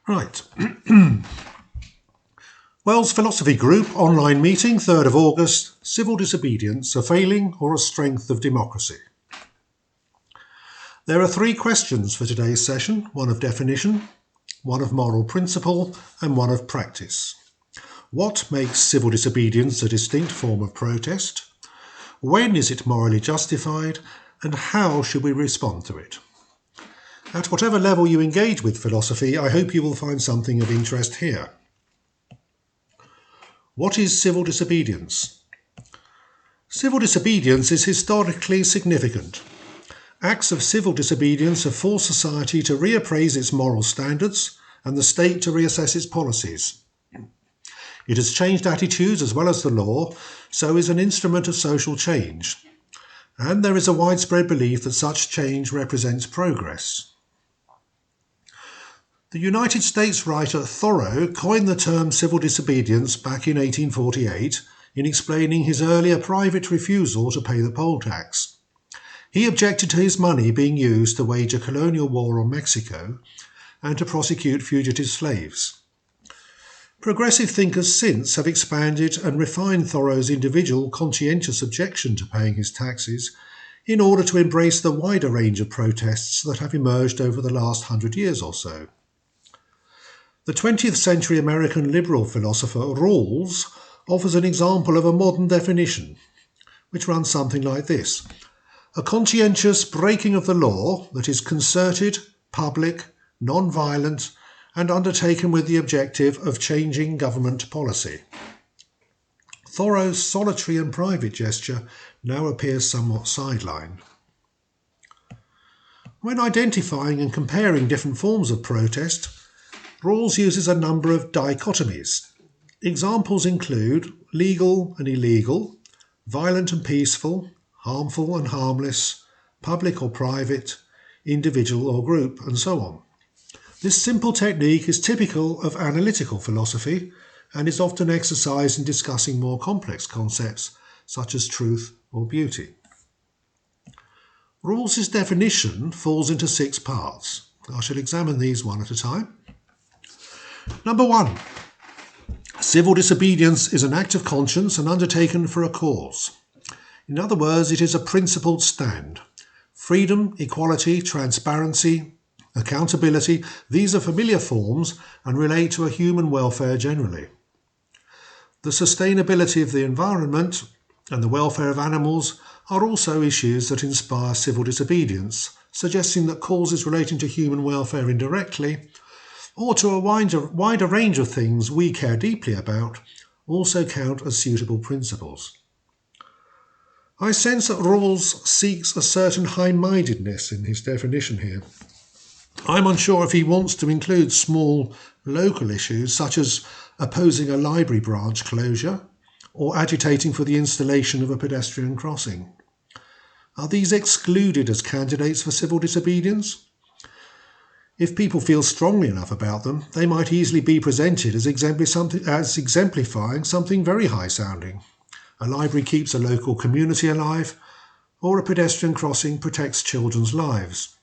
Right. Wells Philosophy Group online meeting, 3rd of August, Civil Disobedience, a failing or a strength of democracy. There are 3 questions for today's session, one of definition, one of moral principle, and one of practice. What makes civil disobedience a distinct form of protest? When is it morally justified? And how should we respond to it? At whatever level you engage with philosophy, I hope you will find something of interest here. What is civil disobedience? Civil disobedience is historically significant. Acts of civil disobedience have forced society to reappraise its moral standards and the state to reassess its policies. It has changed attitudes as well as the law, so is an instrument of social change. And there is a widespread belief that such change represents progress. The United States writer Thoreau coined the term civil disobedience back in 1848 in explaining his earlier private refusal to pay the poll tax. He objected to his money being used to wage a colonial war on Mexico and to prosecute fugitive slaves. Progressive thinkers since have expanded and refined Thoreau's individual conscientious objection to paying his taxes in order to embrace the wider range of protests that have emerged over the last 100 years or so. The 20th century American liberal philosopher Rawls offers an example of a modern definition, which runs something like this: a conscientious breaking of the law that is concerted, public, non-violent, and undertaken with the objective of changing government policy. Thoreau's solitary and private gesture now appears somewhat sidelined. When identifying and comparing different forms of protest, Rawls uses a number of dichotomies. Examples include legal and illegal, violent and peaceful, harmful and harmless, public or private, individual or group, and so on. This simple technique is typical of analytical philosophy and is often exercised in discussing more complex concepts such as truth or beauty. Rawls's definition falls into 6 parts. I shall examine these one at a time. Number 1. Civil disobedience is an act of conscience and undertaken for a cause. In other words, it is a principled stand. Freedom, equality, transparency, accountability, these are familiar forms and relate to a human welfare generally. The sustainability of the environment and the welfare of animals are also issues that inspire civil disobedience, suggesting that causes relating to human welfare indirectly, or to a wider range of things we care deeply about, also count as suitable principles. I sense that Rawls seeks a certain high-mindedness in his definition here. I'm unsure if he wants to include small local issues such as opposing a library branch closure or agitating for the installation of a pedestrian crossing. Are these excluded as candidates for civil disobedience? If people feel strongly enough about them, they might easily be presented as exemplifying something very high-sounding. A library keeps a local community alive, or a pedestrian crossing protects children's lives.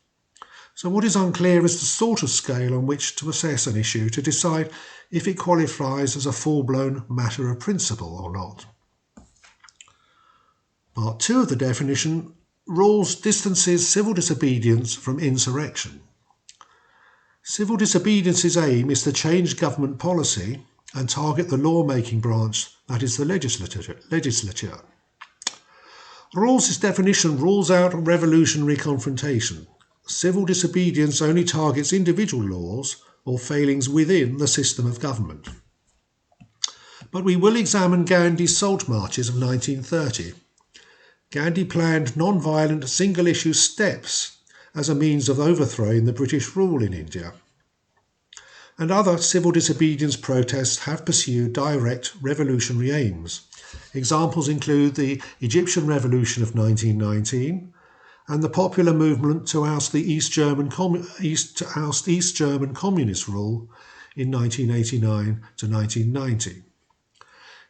So what is unclear is the sort of scale on which to assess an issue to decide if it qualifies as a full-blown matter of principle or not. Part 2 of the definition, Rawls distances civil disobedience from insurrection. Civil disobedience's aim is to change government policy and target the law-making branch, that is the legislature. Rawls's definition rules out revolutionary confrontation. Civil disobedience only targets individual laws or failings within the system of government. But we will examine Gandhi's salt marches of 1930. Gandhi planned non-violent single-issue steps as a means of overthrowing the British rule in India. And other civil disobedience protests have pursued direct revolutionary aims. Examples include the Egyptian Revolution of 1919 and the popular movement to oust the East German Communist rule in 1989 to 1990.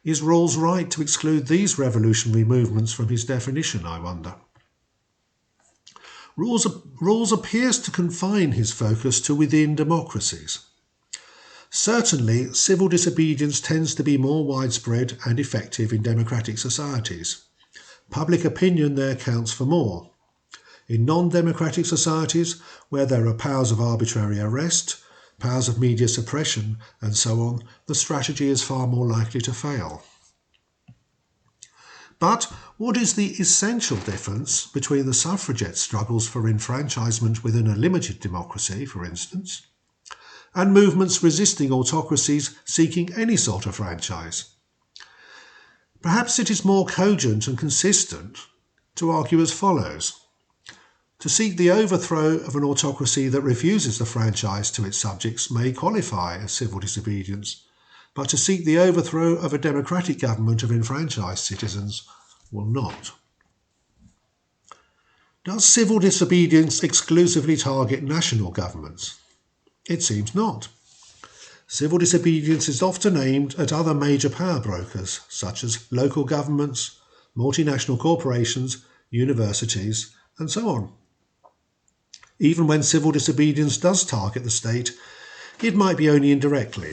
Is Rawls right to exclude these revolutionary movements from his definition, I wonder? Rawls appears to confine his focus to within democracies. Certainly, civil disobedience tends to be more widespread and effective in democratic societies. Public opinion there counts for more. In non-democratic societies, where there are powers of arbitrary arrest, powers of media suppression, and so on, the strategy is far more likely to fail. But what is the essential difference between the suffragette struggles for enfranchisement within a limited democracy, for instance, and movements resisting autocracies seeking any sort of franchise? Perhaps it is more cogent and consistent to argue as follows. To seek the overthrow of an autocracy that refuses the franchise to its subjects may qualify as civil disobedience, but to seek the overthrow of a democratic government of enfranchised citizens will not. Does civil disobedience exclusively target national governments? It seems not. Civil disobedience is often aimed at other major power brokers, such as local governments, multinational corporations, universities, and so on. Even when civil disobedience does target the state, it might be only indirectly.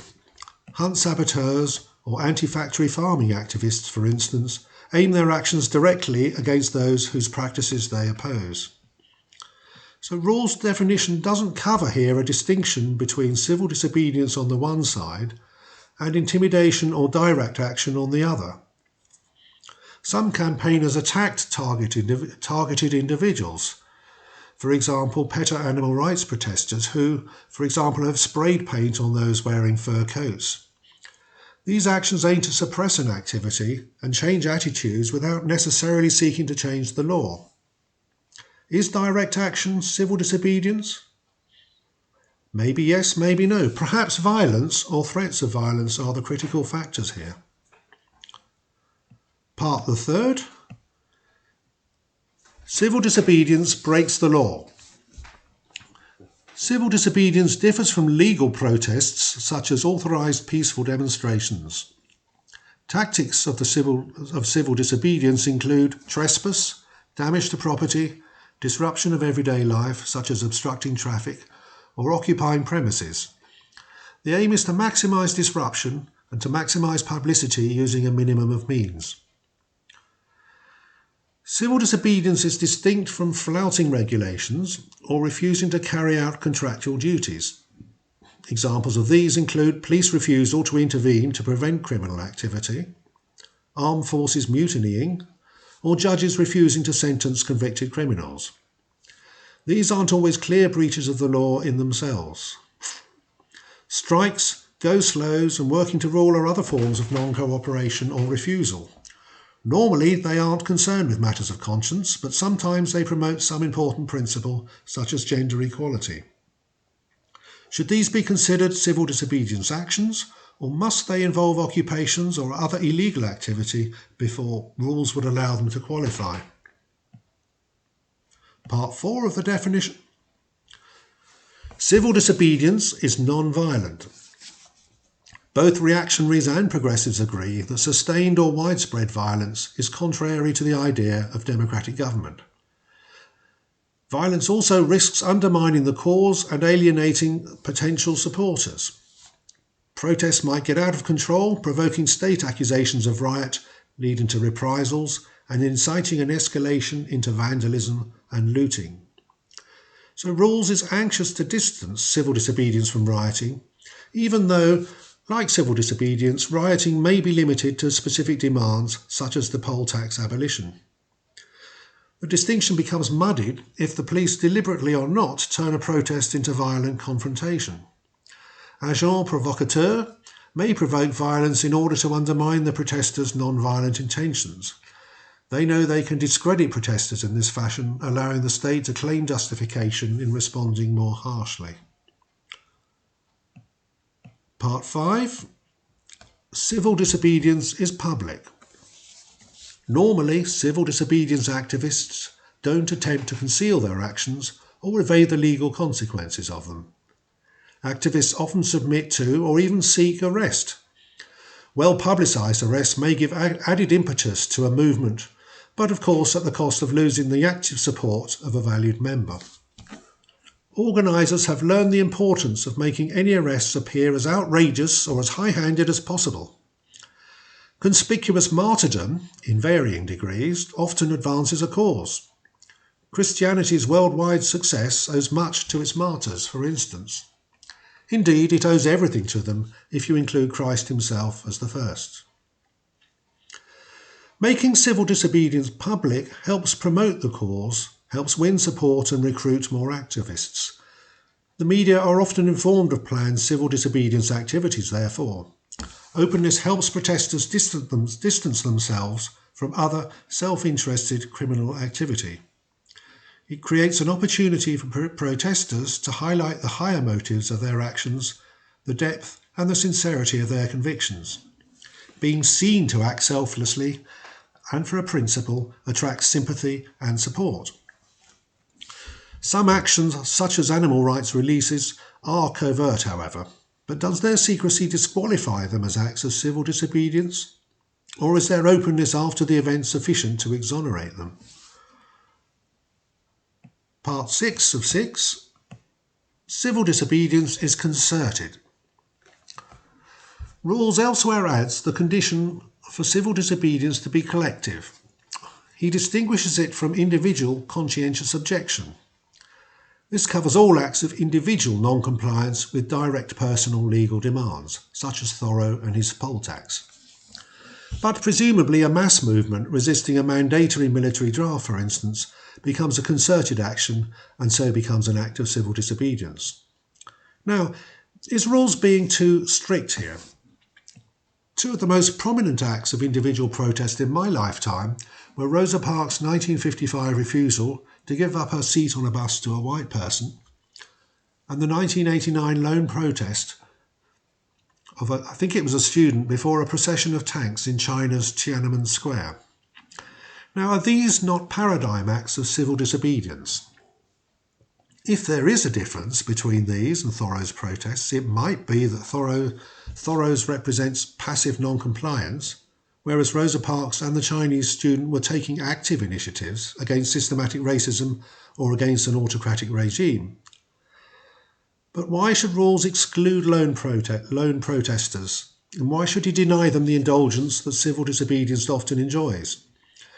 Hunt saboteurs or anti-factory farming activists, for instance, aim their actions directly against those whose practices they oppose. So Rawls' definition doesn't cover here a distinction between civil disobedience on the one side and intimidation or direct action on the other. Some campaigners attacked targeted individuals. For example, PETA animal rights protesters who, for example, have sprayed paint on those wearing fur coats. These actions aim to suppress an activity and change attitudes without necessarily seeking to change the law. Is direct action civil disobedience? Maybe yes, maybe no. Perhaps violence or threats of violence are the critical factors here. Part the third. Civil disobedience breaks the law. Civil disobedience differs from legal protests such as authorised peaceful demonstrations. Tactics of civil disobedience include trespass, damage to property, disruption of everyday life such as obstructing traffic or occupying premises. The aim is to maximise disruption and to maximise publicity using a minimum of means. Civil disobedience is distinct from flouting regulations or refusing to carry out contractual duties. Examples of these include police refusal to intervene to prevent criminal activity, armed forces mutinying, or judges refusing to sentence convicted criminals. These aren't always clear breaches of the law in themselves. Strikes, go-slows, and working to rule are other forms of non-cooperation or refusal. Normally, they aren't concerned with matters of conscience, but sometimes they promote some important principle, such as gender equality. Should these be considered civil disobedience actions, or must they involve occupations or other illegal activity before rules would allow them to qualify? Part 4 of the definition. Civil disobedience is non-violent. Both reactionaries and progressives agree that sustained or widespread violence is contrary to the idea of democratic government. Violence also risks undermining the cause and alienating potential supporters. Protests might get out of control, provoking state accusations of riot, leading to reprisals, and inciting an escalation into vandalism and looting. So Rawls is anxious to distance civil disobedience from rioting, even though, like civil disobedience, rioting may be limited to specific demands such as the poll tax abolition. The distinction becomes muddied if the police deliberately or not turn a protest into violent confrontation. Agents provocateurs may provoke violence in order to undermine the protesters' non-violent intentions. They know they can discredit protesters in this fashion, allowing the state to claim justification in responding more harshly. Part 5. Civil disobedience is public. Normally, civil disobedience activists don't attempt to conceal their actions or evade the legal consequences of them. Activists often submit to or even seek arrest. Well-publicised arrests may give added impetus to a movement, but of course at the cost of losing the active support of a valued member. organisers have learned the importance of making any arrests appear as outrageous or as high-handed as possible. Conspicuous martyrdom, in varying degrees, often advances a cause. Christianity's worldwide success owes much to its martyrs, for instance. Indeed, it owes everything to them if you include Christ himself as the first. Making civil disobedience public helps promote the cause, helps win support and recruit more activists. The media are often informed of planned civil disobedience activities, therefore. Openness helps protesters distance themselves from other self-interested criminal activity. It creates an opportunity for protesters to highlight the higher motives of their actions, the depth and the sincerity of their convictions. Being seen to act selflessly and for a principle attracts sympathy and support. Some actions, such as animal rights releases, are covert, however, but does their secrecy disqualify them as acts of civil disobedience? Or is their openness after the event sufficient to exonerate them? Part 6 of 6. Civil disobedience is concerted. Rawls elsewhere adds the condition for civil disobedience to be collective. He distinguishes it from individual conscientious objection. This covers all acts of individual non-compliance with direct personal legal demands, such as Thoreau and his poll tax. But presumably a mass movement resisting a mandatory military draft, for instance, becomes a concerted action and so becomes an act of civil disobedience. Now, is Rawls being too strict here? Two of the most prominent acts of individual protest in my lifetime were Rosa Parks' 1955 refusal to give up her seat on a bus to a white person and the 1989 lone protest of I think it was a student before a procession of tanks in China's Tiananmen Square. Now, are these not paradigm acts of civil disobedience? If there is a difference between these and Thoreau's protests, it might be that Thoreau's represents passive non-compliance, whereas Rosa Parks and the Chinese student were taking active initiatives against systematic racism or against an autocratic regime. But why should Rawls exclude lone protesters, and why should he deny them the indulgence that civil disobedience often enjoys?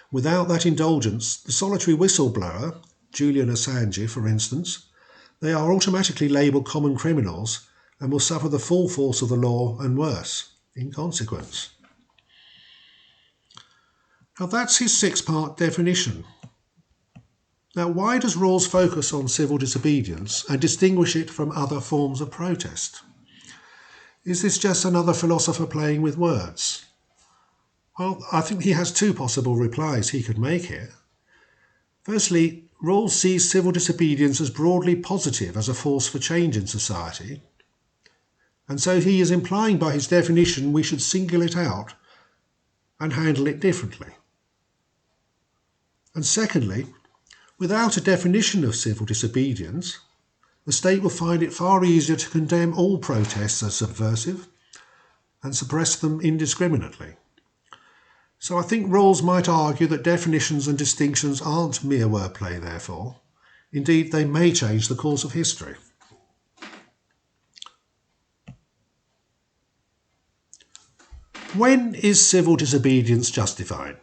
Without that indulgence, the solitary whistleblower, Julian Assange, for instance, they are automatically labelled common criminals and will suffer the full force of the law and worse in consequence. Now that's his 6-part definition. Now why does Rawls focus on civil disobedience and distinguish it from other forms of protest? Is this just another philosopher playing with words? Well, I think he has two possible replies he could make here. Firstly, Rawls sees civil disobedience as broadly positive as a force for change in society, and so he is implying by his definition we should single it out and handle it differently. And secondly, without a definition of civil disobedience, the state will find it far easier to condemn all protests as subversive and suppress them indiscriminately. So I think Rawls might argue that definitions and distinctions aren't mere wordplay, therefore. Indeed, they may change the course of history. When is civil disobedience justified?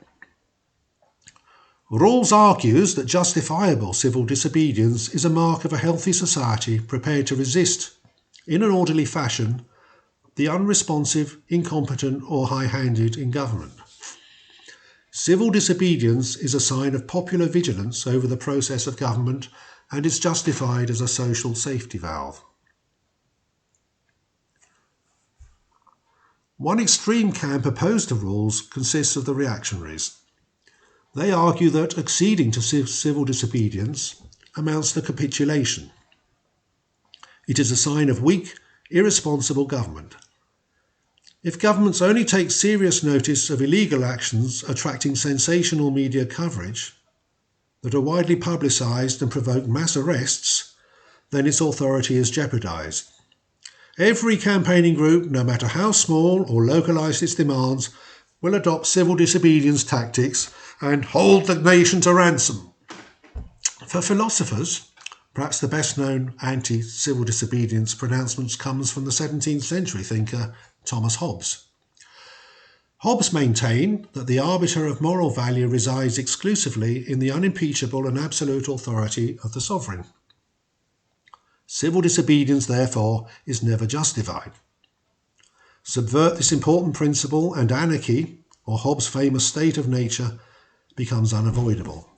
Rawls argues that justifiable civil disobedience is a mark of a healthy society prepared to resist, in an orderly fashion, the unresponsive, incompetent or high-handed in government. Civil disobedience is a sign of popular vigilance over the process of government and is justified as a social safety valve. One extreme camp opposed to Rawls consists of the reactionaries. They argue that acceding to civil disobedience amounts to capitulation. It is a sign of weak, irresponsible government. If governments only take serious notice of illegal actions attracting sensational media coverage that are widely publicised and provoke mass arrests, then its authority is jeopardised. Every campaigning group, no matter how small or localised its demands, will adopt civil disobedience tactics and hold the nation to ransom. For philosophers, Perhaps the best known anti-civil disobedience pronouncement comes from the 17th century thinker Thomas Hobbes. Hobbes maintained that the arbiter of moral value resides exclusively in the unimpeachable and absolute authority of the sovereign. Civil disobedience, therefore, is never justified. Subvert this important principle and anarchy, or Hobbes' famous state of nature, becomes unavoidable.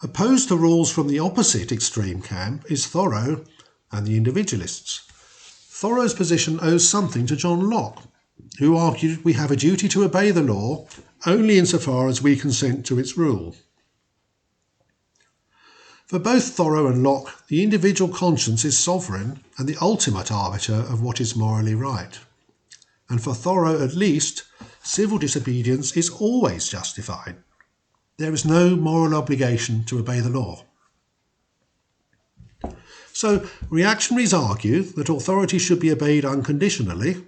Opposed to rules from the opposite extreme camp is Thoreau and the individualists. Thoreau's position owes something to John Locke, who argued we have a duty to obey the law only insofar as we consent to its rule. For both Thoreau and Locke, the individual conscience is sovereign and the ultimate arbiter of what is morally right. And for Thoreau at least, civil disobedience is always justified. There is no moral obligation to obey the law. So reactionaries argue that authority should be obeyed unconditionally,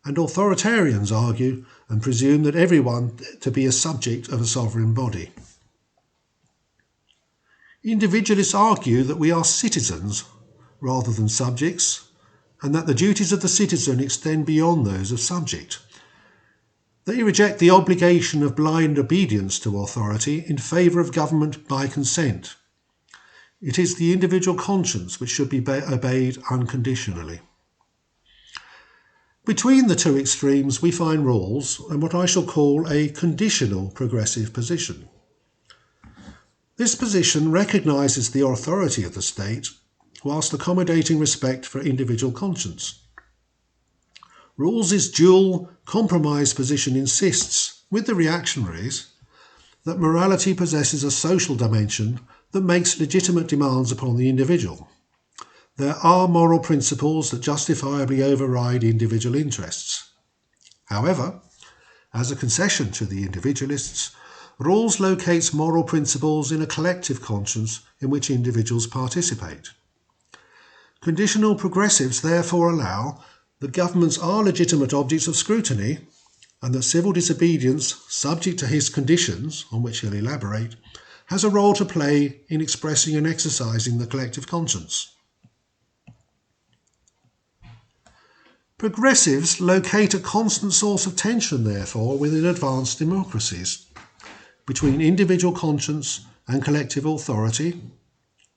and authoritarians argue and presume that everyone to be a subject of a sovereign body. Individualists argue that we are citizens rather than subjects, and that the duties of the citizen extend beyond those of subject. They reject the obligation of blind obedience to authority in favour of government by consent. It is the individual conscience which should be obeyed unconditionally. Between the two extremes we find Rawls and what I shall call a conditional progressive position. This position recognises the authority of the state whilst accommodating respect for individual conscience. Rawls's dual compromise position insists, with the reactionaries, that morality possesses a social dimension that makes legitimate demands upon the individual. There are moral principles that justifiably override individual interests. However, as a concession to the individualists, Rawls locates moral principles in a collective conscience in which individuals participate. Conditional progressives therefore allow that governments are legitimate objects of scrutiny and that civil disobedience, subject to his conditions, on which he'll elaborate, has a role to play in expressing and exercising the collective conscience. Progressives locate a constant source of tension, therefore, within advanced democracies, between individual conscience and collective authority,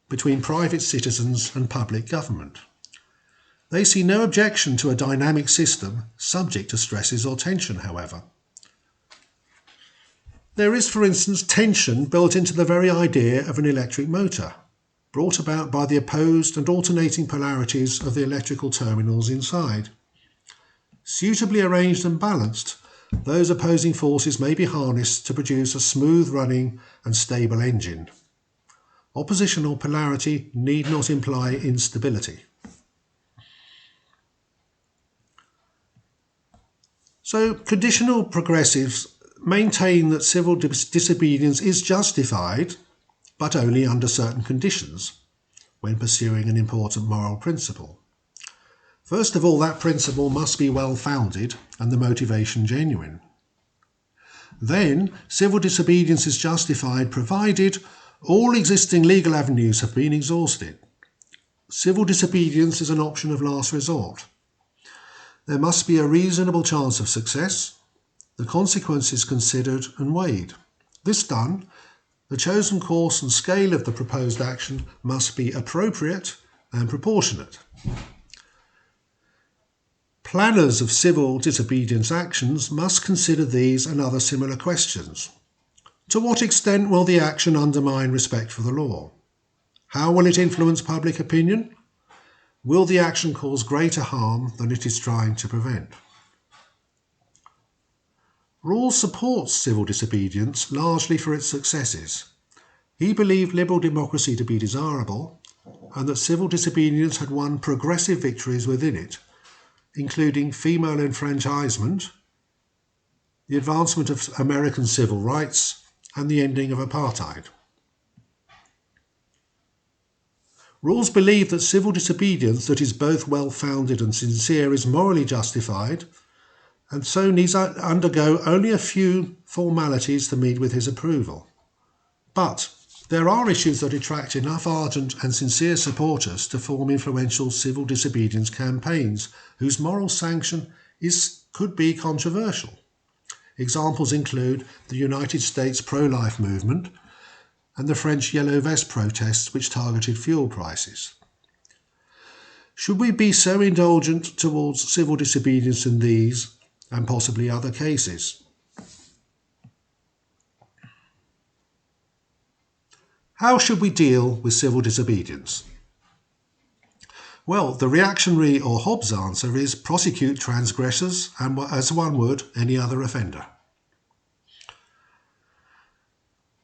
between private citizens and public government. They see no objection to a dynamic system subject to stresses or tension, however. There is, for instance, tension built into the very idea of an electric motor, brought about by the opposed and alternating polarities of the electrical terminals inside. Suitably arranged and balanced, those opposing forces may be harnessed to produce a smooth-running and stable engine. Opposition or polarity need not imply instability. So, conditional progressives maintain that civil disobedience is justified, but only under certain conditions, when pursuing an important moral principle. First of all, that principle must be well-founded and the motivation genuine. Then, civil disobedience is justified provided all existing legal avenues have been exhausted. Civil disobedience is an option of last resort. There must be a reasonable chance of success, the consequences considered and weighed. This done, the chosen course and scale of the proposed action must be appropriate and proportionate. Planners of civil disobedience actions must consider these and other similar questions. To what extent will the action undermine respect for the law? How will it influence public opinion? Will the action cause greater harm than it is trying to prevent? Rawls supports civil disobedience largely for its successes. He believed liberal democracy to be desirable and that civil disobedience had won progressive victories within it, including female enfranchisement, the advancement of American civil rights, and the ending of apartheid. Rawls believed that civil disobedience that is both well-founded and sincere is morally justified, and so needs undergo only a few formalities to meet with his approval. But There are issues that attract enough ardent and sincere supporters to form influential civil disobedience campaigns whose moral sanction could be controversial. Examples include the United States pro-life movement and the French Yellow Vest protests which targeted fuel prices. Should we be so indulgent towards civil disobedience in these and possibly other cases? How should we deal with civil disobedience? Well, the reactionary or Hobbes answer is prosecute transgressors and, as one would, any other offender.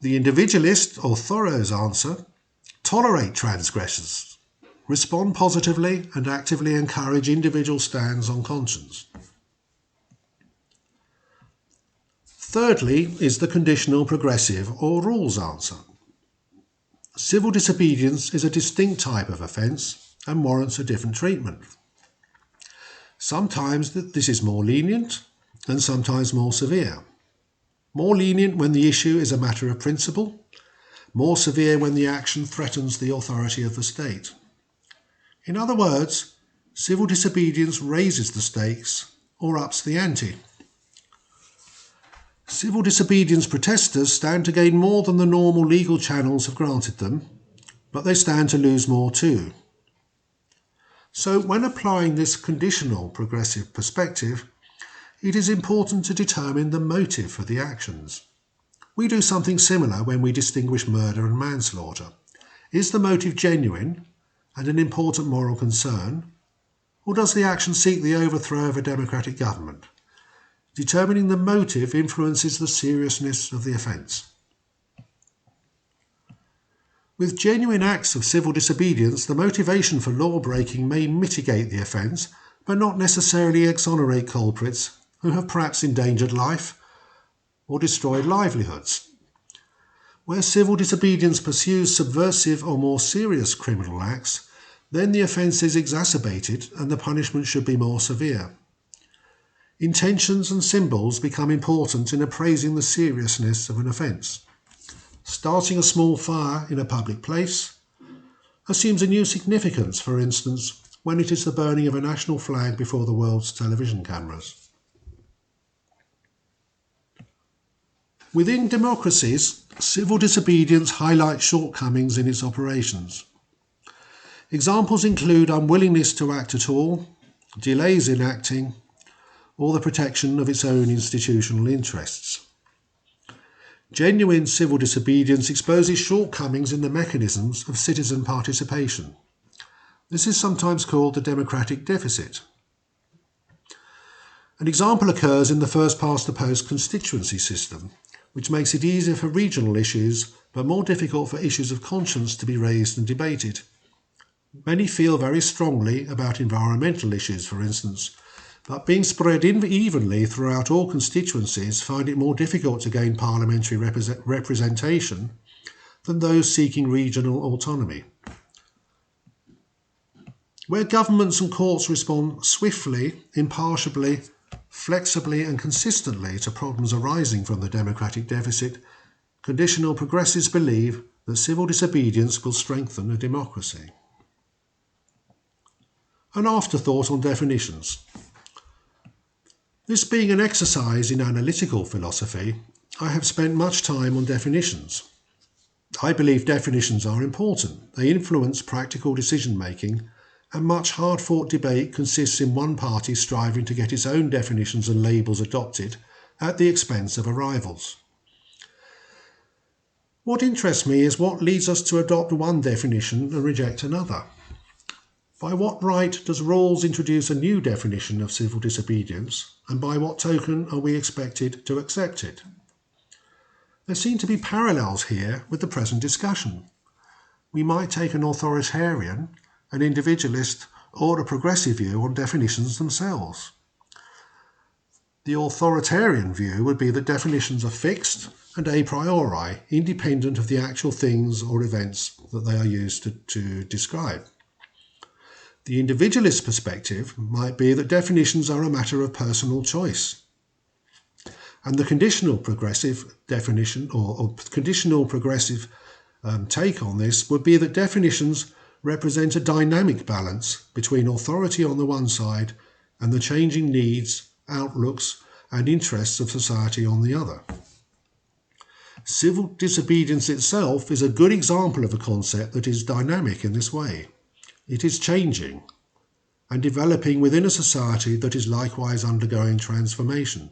The individualist or Thoreau's answer, tolerate transgressors, respond positively and actively encourage individual stands on conscience. Thirdly is the conditional progressive or rules answer. Civil disobedience is a distinct type of offence and warrants a different treatment. Sometimes this is more lenient and sometimes more severe. More lenient when the issue is a matter of principle, more severe when the action threatens the authority of the state. In other words, civil disobedience raises the stakes or ups the ante. Civil disobedience protesters stand to gain more than the normal legal channels have granted them, but they stand to lose more too. So when applying this conditional progressive perspective, it is important to determine the motive for the actions. We do something similar when we distinguish murder and manslaughter. Is the motive genuine and an important moral concern, or does the action seek the overthrow of a democratic government? Determining the motive influences the seriousness of the offence. With genuine acts of civil disobedience, the motivation for law-breaking may mitigate the offence, but not necessarily exonerate culprits who have perhaps endangered life or destroyed livelihoods. Where civil disobedience pursues subversive or more serious criminal acts, then the offence is exacerbated and the punishment should be more severe. Intentions and symbols become important in appraising the seriousness of an offence. Starting a small fire in a public place assumes a new significance, for instance, when it is the burning of a national flag before the world's television cameras. Within democracies, civil disobedience highlights shortcomings in its operations. Examples include unwillingness to act at all, delays in acting, or the protection of its own institutional interests. Genuine civil disobedience exposes shortcomings in the mechanisms of citizen participation. This is sometimes called the democratic deficit. An example occurs in the first-past-the-post constituency system, which makes it easier for regional issues but more difficult for issues of conscience to be raised and debated. Many feel very strongly about environmental issues, for instance, but being spread evenly throughout all constituencies find it more difficult to gain parliamentary representation than those seeking regional autonomy. Where governments and courts respond swiftly, impartially, flexibly and consistently to problems arising from the democratic deficit, conditional progressives believe that civil disobedience will strengthen a democracy. An afterthought on definitions. This being an exercise in analytical philosophy, I have spent much time on definitions. I believe definitions are important. They influence practical decision-making, and much hard-fought debate consists in one party striving to get its own definitions and labels adopted at the expense of a rival's. What interests me is what leads us to adopt one definition and reject another. By what right does Rawls introduce a new definition of civil disobedience, and by what token are we expected to accept it? There seem to be parallels here with the present discussion. We might take an authoritarian, an individualist, or a progressive view on definitions themselves. The authoritarian view would be that definitions are fixed and a priori, independent of the actual things or events that they are used to describe. The individualist perspective might be that definitions are a matter of personal choice. And the conditional progressive definition or conditional progressive take on this would be that definitions represent a dynamic balance between authority on the one side and the changing needs, outlooks, and interests of society on the other. Civil disobedience itself is a good example of a concept that is dynamic in this way. It is changing and developing within a society that is likewise undergoing transformation.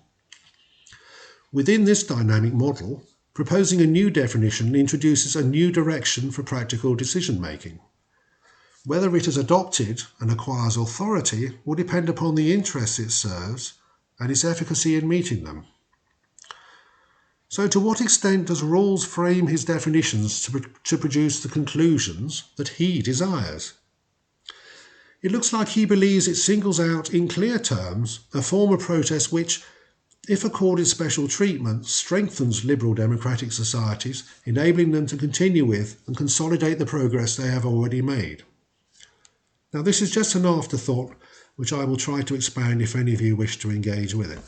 Within this dynamic model, proposing a new definition introduces a new direction for practical decision-making. Whether it is adopted and acquires authority will depend upon the interests it serves and its efficacy in meeting them. So to what extent does Rawls frame his definitions to produce the conclusions that he desires? It looks like he believes it singles out in clear terms a form of protest which, if accorded special treatment, strengthens liberal democratic societies, enabling them to continue with and consolidate the progress they have already made. Now, this is just an afterthought which I will try to expand if any of you wish to engage with it.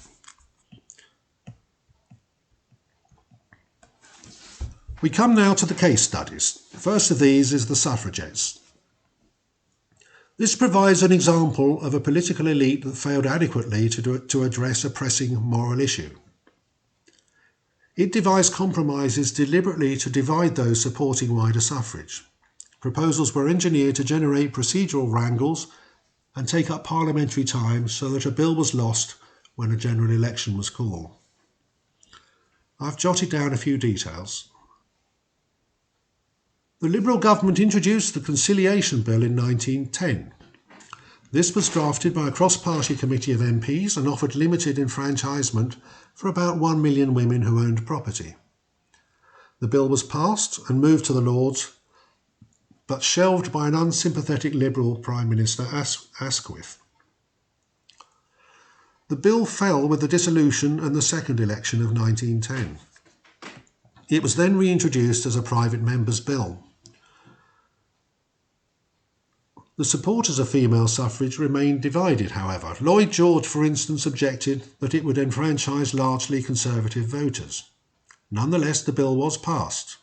We come now to the case studies. The first of these is the suffragettes. This provides an example of a political elite that failed adequately to address a pressing moral issue. It devised compromises deliberately to divide those supporting wider suffrage. Proposals were engineered to generate procedural wrangles and take up parliamentary time so that a bill was lost when a general election was called. I've jotted down a few details. The Liberal government introduced the Conciliation Bill in 1910. This was drafted by a cross-party committee of MPs and offered limited enfranchisement for about 1 million women who owned property. The bill was passed and moved to the Lords, but shelved by an unsympathetic Liberal Prime Minister Asquith. The bill fell with the dissolution and the second election of 1910. It was then reintroduced as a private member's bill. The supporters of female suffrage remained divided, however. Lloyd George, for instance, objected that it would enfranchise largely Conservative voters. Nonetheless, the bill was passed.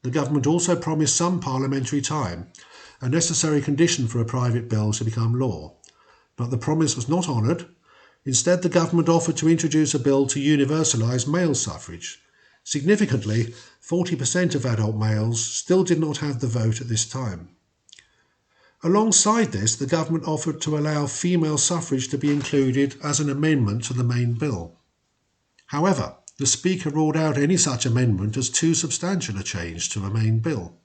The government also promised some parliamentary time, a necessary condition for a private bill to become law. But the promise was not honoured. Instead, the government offered to introduce a bill to universalise male suffrage. Significantly, 40% of adult males still did not have the vote at this time. Alongside this, the government offered to allow female suffrage to be included as an amendment to the main bill. However, the Speaker ruled out any such amendment as too substantial a change to a main bill.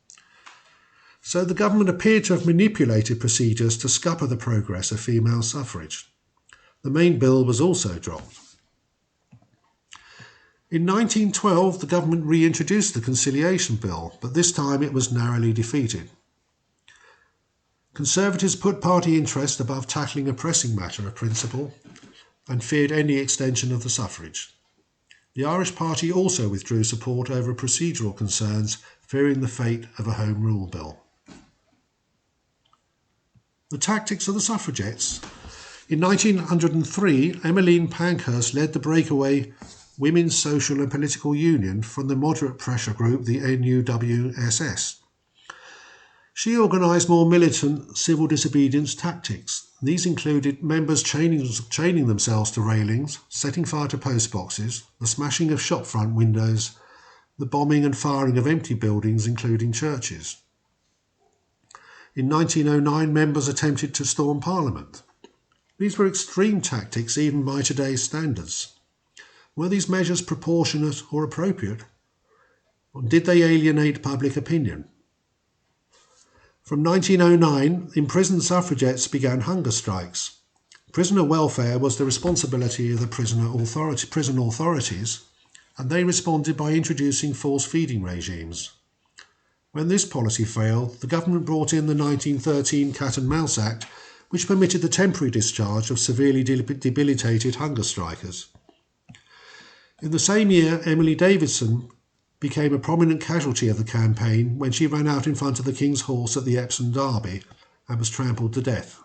So the government appeared to have manipulated procedures to scupper the progress of female suffrage. The main bill was also dropped. In 1912, the government reintroduced the Conciliation Bill, but this time it was narrowly defeated. Conservatives put party interest above tackling a pressing matter of principle and feared any extension of the suffrage. The Irish Party also withdrew support over procedural concerns, fearing the fate of a Home Rule Bill. The tactics of the suffragettes. In 1903, Emmeline Pankhurst led the breakaway Women's Social and Political Union from the moderate pressure group, the NUWSS. She organised more militant civil disobedience tactics. These included members chaining themselves to railings, setting fire to postboxes, the smashing of shopfront windows, the bombing and firing of empty buildings, including churches. In 1909, members attempted to storm Parliament. These were extreme tactics even by today's standards. Were these measures proportionate or appropriate? Or did they alienate public opinion? From 1909, imprisoned suffragettes began hunger strikes. Prisoner welfare was the responsibility of the prison authorities, and they responded by introducing forced feeding regimes. When this policy failed, the government brought in the 1913 Cat and Mouse Act, which permitted the temporary discharge of severely debilitated hunger strikers. In the same year, Emily Davidson became a prominent casualty of the campaign when she ran out in front of the King's Horse at the Epsom Derby and was trampled to death.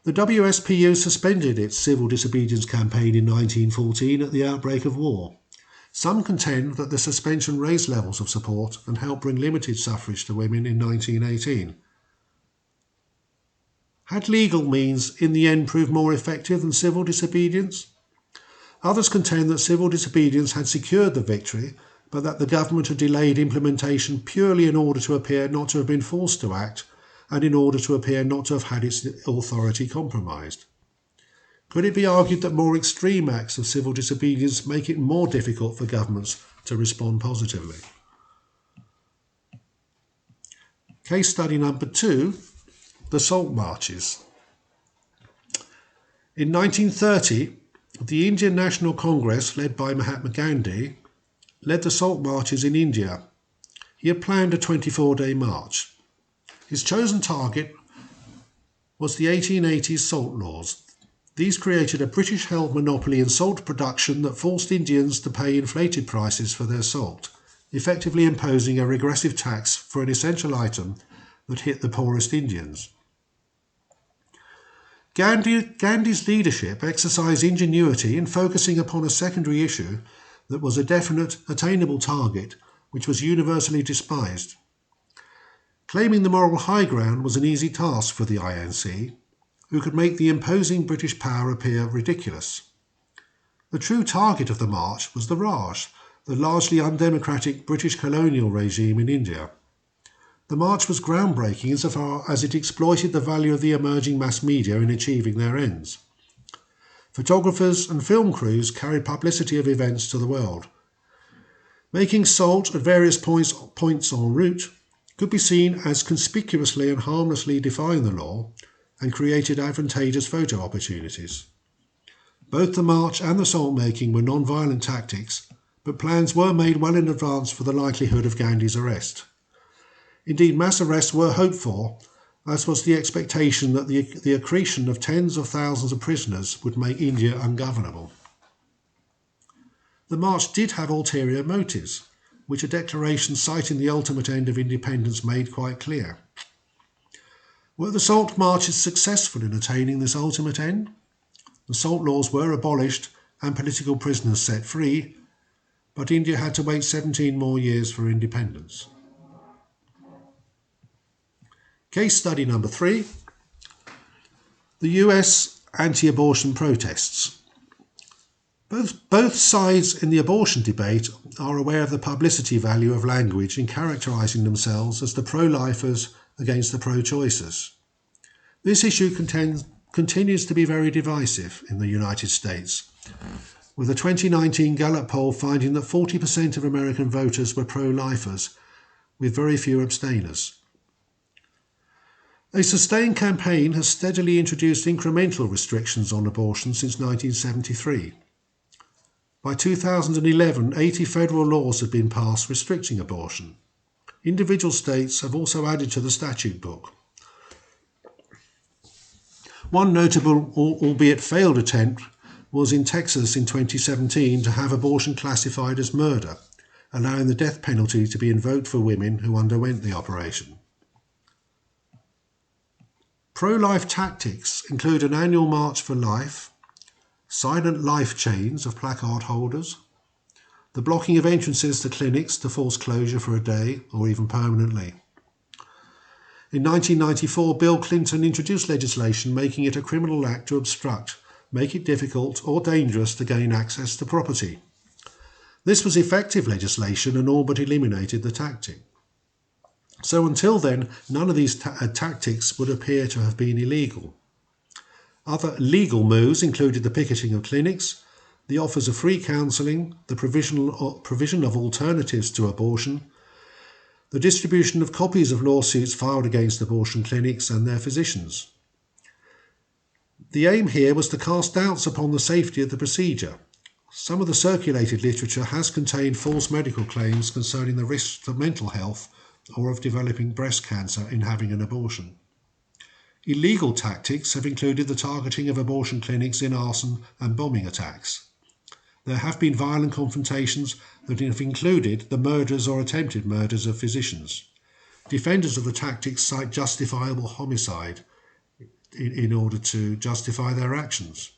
The WSPU suspended its civil disobedience campaign in 1914 at the outbreak of war. Some contend that the suspension raised levels of support and helped bring limited suffrage to women in 1918. Had legal means in the end proved more effective than civil disobedience? Others contend that civil disobedience had secured the victory, but that the government had delayed implementation purely in order to appear not to have been forced to act and in order to appear not to have had its authority compromised. Could it be argued that more extreme acts of civil disobedience make it more difficult for governments to respond positively? Case study number 2, the Salt Marches. In 1930, the Indian National Congress, led by Mahatma Gandhi, led the Salt Marches in India. He had planned a 24-day march. His chosen target was the 1880s salt laws. These created a British-held monopoly in salt production that forced Indians to pay inflated prices for their salt, effectively imposing a regressive tax for an essential item that hit the poorest Indians. Gandhi's leadership exercised ingenuity in focusing upon a secondary issue that was a definite, attainable target which was universally despised. Claiming the moral high ground was an easy task for the INC, who could make the imposing British power appear ridiculous. The true target of the march was the Raj, the largely undemocratic British colonial regime in India. The march was groundbreaking insofar as it exploited the value of the emerging mass media in achieving their ends. Photographers and film crews carried publicity of events to the world. Making salt at various points en route could be seen as conspicuously and harmlessly defying the law and created advantageous photo opportunities. Both the march and the salt making were non-violent tactics, but plans were made well in advance for the likelihood of Gandhi's arrest. Indeed, mass arrests were hoped for, as was the expectation that the accretion of tens of thousands of prisoners would make India ungovernable. The march did have ulterior motives, which a declaration citing the ultimate end of independence made quite clear. Were the salt marches successful in attaining this ultimate end? The salt laws were abolished and political prisoners set free, but India had to wait 17 more years for independence. Case study number 3, the US anti-abortion protests. Both sides in the abortion debate are aware of the publicity value of language in characterising themselves as the pro-lifers against the pro-choicers. This issue continues to be very divisive in the United States, with a 2019 Gallup poll finding that 40% of American voters were pro-lifers, with very few abstainers. A sustained campaign has steadily introduced incremental restrictions on abortion since 1973. By 2011, 80 federal laws had been passed restricting abortion. Individual states have also added to the statute book. One notable, albeit failed attempt was in Texas in 2017 to have abortion classified as murder, allowing the death penalty to be invoked for women who underwent the operation. Pro-life tactics include an annual March for Life, silent life chains of placard holders, the blocking of entrances to clinics to force closure for a day or even permanently. In 1994, Bill Clinton introduced legislation making it a criminal act to obstruct, make it difficult or dangerous to gain access to property. This was effective legislation and all but eliminated the tactic. So until then, none of these tactics would appear to have been illegal. Other legal moves included the picketing of clinics, the offers of free counselling, the provision of alternatives to abortion, the distribution of copies of lawsuits filed against abortion clinics and their physicians. The aim here was to cast doubts upon the safety of the procedure. Some of the circulated literature has contained false medical claims concerning the risks to mental health or of developing breast cancer in having an abortion. Illegal tactics have included the targeting of abortion clinics in arson and bombing attacks. There have been violent confrontations that have included the murders or attempted murders of physicians. Defenders of the tactics cite justifiable homicide in order to justify their actions.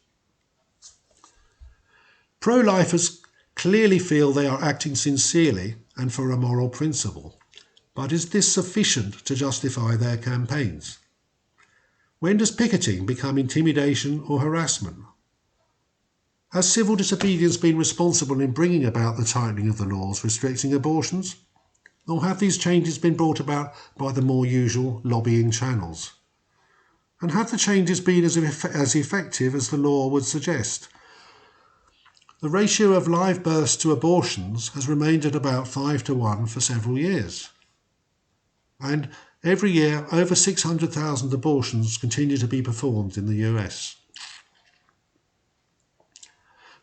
Pro-lifers clearly feel they are acting sincerely and for a moral principle. But is this sufficient to justify their campaigns? When does picketing become intimidation or harassment? Has civil disobedience been responsible in bringing about the tightening of the laws restricting abortions? Or have these changes been brought about by the more usual lobbying channels? And have the changes been as effective as the law would suggest? The ratio of live births to abortions has remained at about 5-1 for several years. And every year, over 600,000 abortions continue to be performed in the US.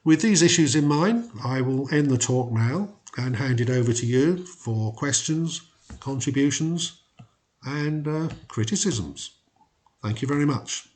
With these issues in mind, I will end the talk now and hand it over to you for questions, contributions, and criticisms. Thank you very much.